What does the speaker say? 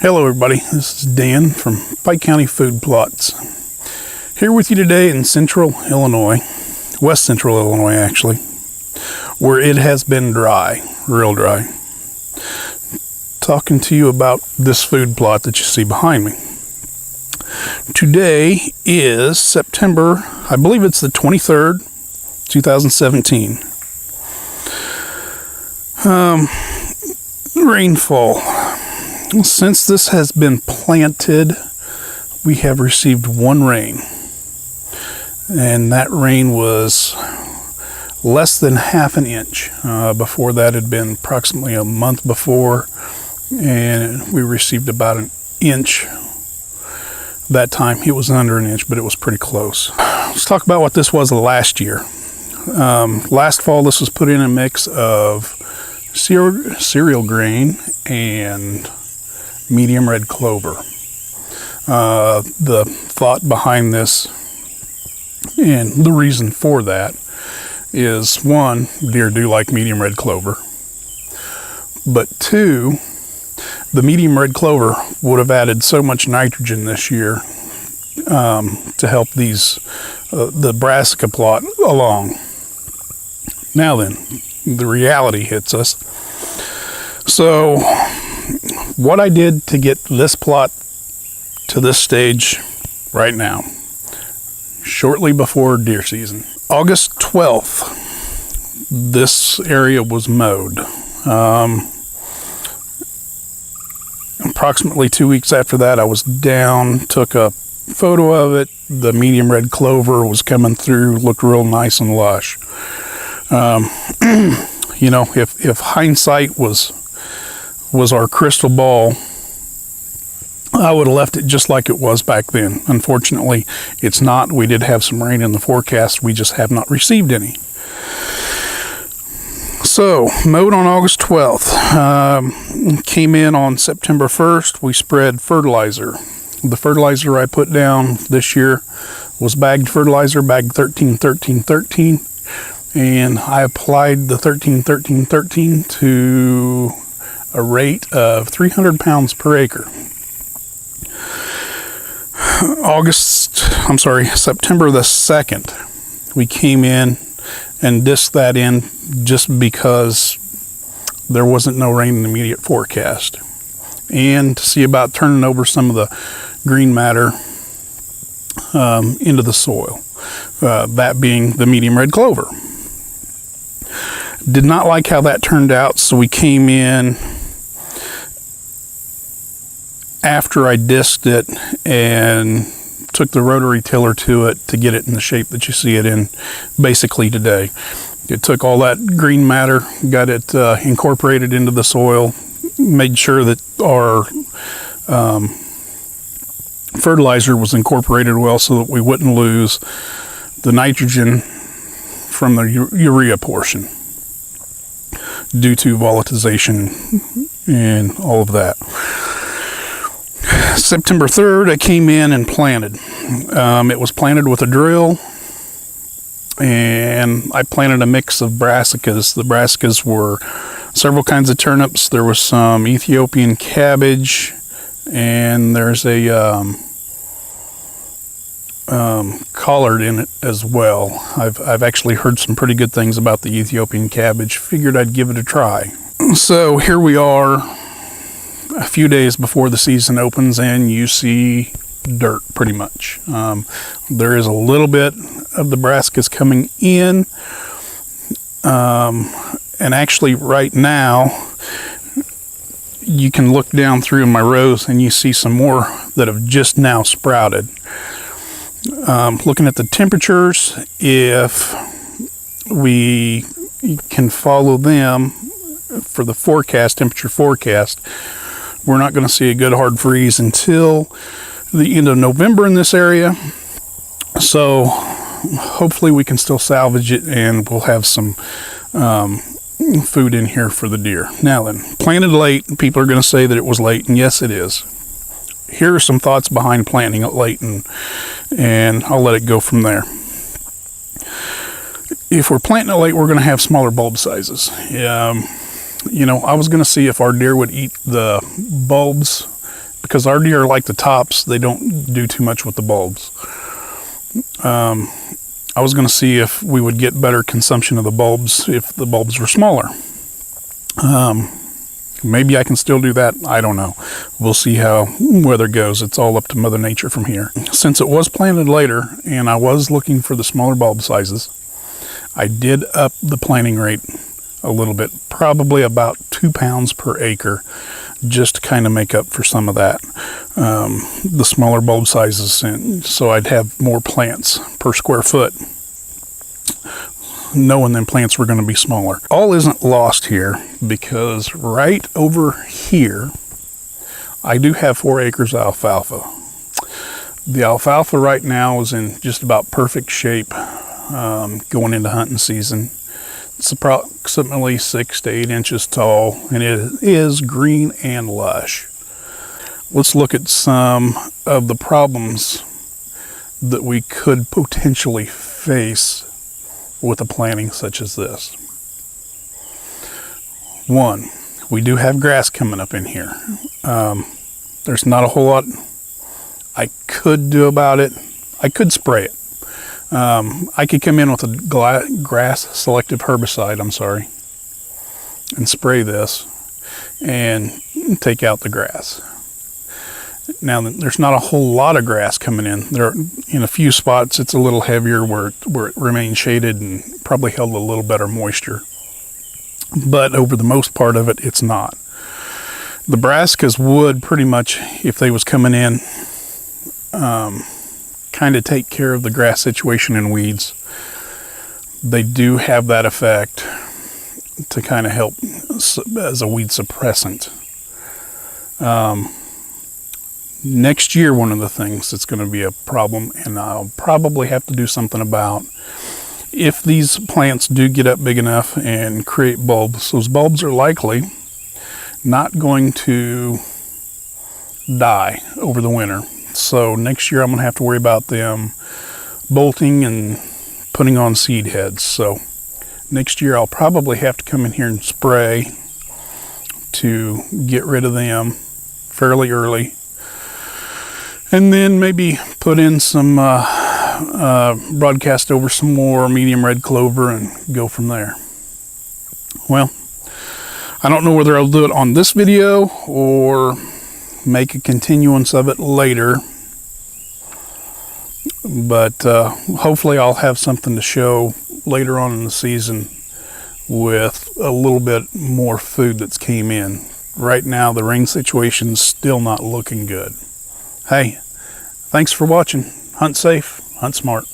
Hello everybody, this is Dan from Pike County Food Plots. Here with you today in central Illinois, west central Illinois actually, where it has been dry, real dry. Talking to you about this food plot that you see behind me. Today is September, I believe it's the 23rd, 2017. Rainfall. Since this has been planted, we have received one rain, and that rain was less than half an inch. Before that had been approximately a month before, and we received about an inch. That time it was under an inch, but it was pretty close. Let's talk about what this was last year. Last fall this was put in a mix of cereal grain and medium red clover. The thought behind this and the reason for that is, one, deer do like medium red clover, but two, the medium red clover would have added so much nitrogen this year to help these the Brassica plot along. Now then, the reality hits us. So what I did to get this plot to this stage right now, shortly before deer season, August 12th, this area was mowed. Approximately 2 weeks after that, I was down, took a photo of it. The medium red clover was coming through, looked real nice and lush. You know, if hindsight was our crystal ball, I would have left it just like it was back then. Unfortunately, it's not. We did have some rain in the forecast. We just have not received any. So, mowed on August 12th. Came in on September 1st. We spread fertilizer. The fertilizer I put down this year was bagged fertilizer, bag 13-13-13. And I applied the 13-13-13 to a rate of 300 pounds per acre. September the 2nd, we came in and disked that in just because there wasn't no rain in the immediate forecast. And to see about turning over some of the green matter into the soil, that being the medium red clover. Did not like how that turned out, so we came in after I disked it and took the rotary tiller to it to get it in the shape that you see it in basically today. It took all that green matter, got it incorporated into the soil, made sure that our fertilizer was incorporated well so that we wouldn't lose the nitrogen from the urea portion due to volatilization and all of that. September 3rd, I came in and planted. It was planted with a drill, and I planted a mix of brassicas. The brassicas were several kinds of turnips. There was some Ethiopian cabbage, and there's a collard in it as well. I've actually heard some pretty good things about the Ethiopian cabbage. Figured I'd give it a try. So here we are, a few days before the season opens, and you see dirt pretty much. There is a little bit of the brassicas coming in, and actually right now you can look down through my rows and you see some more that have just now sprouted. Looking at the temperatures, if we can follow them for the forecast, temperature forecast, we're not going to see a good hard freeze until the end of November in this area. So hopefully we can still salvage it, and we'll have some food in here for the deer. Now then, planted late. People are going to say that it was late, and yes, it is. Here are some thoughts behind planting it late, and I'll let it go from there. If we're planting it late, we're going to have smaller bulb sizes. You know, I was going to see if our deer would eat the bulbs because our deer like the tops. They don't do too much with the bulbs. I was going to see if we would get better consumption of the bulbs if the bulbs were smaller. Maybe I can still do that. I don't know. We'll see how weather goes. It's all up to Mother Nature from here. Since it was planted later and I was looking for the smaller bulb sizes, I did up the planting rate a little bit, probably about 2 pounds per acre, just to kind of make up for some of that, the smaller bulb sizes, and so I'd have more plants per square foot, knowing them plants were going to be smaller. All isn't lost here, because right over here I do have 4 acres of alfalfa. The alfalfa right now is in just about perfect shape going into hunting season. It's approximately 6 to 8 inches tall, and it is green and lush. Let's look at some of the problems that we could potentially face with a planting such as this. One, we do have grass coming up in here. There's not a whole lot I could do about it. I could spray it. I could come in with a grass selective herbicide, and spray this and take out the grass. Now, there's not a whole lot of grass coming in. There, in a few spots, it's a little heavier where it remains shaded and probably held a little better moisture. But over the most part of it, it's not. The brassicas would pretty much, if they was coming in, kind of take care of the grass situation and weeds. They do have that effect to kind of help as a weed suppressant. Next year, one of the things that's going to be a problem, and I'll probably have to do something about, if these plants do get up big enough and create bulbs, those bulbs are likely not going to die over the winter. So next year I'm going to have to worry about them bolting and putting on seed heads. So next year I'll probably have to come in here and spray to get rid of them fairly early. And then maybe put in some broadcast over some more medium red clover and go from there. Well, I don't know whether I'll do it on this video or make a continuance of it later, but hopefully I'll have something to show later on in the season with a little bit more food that's came in. Right now the rain situation's still not looking good. Hey, thanks for watching. Hunt safe, hunt smart.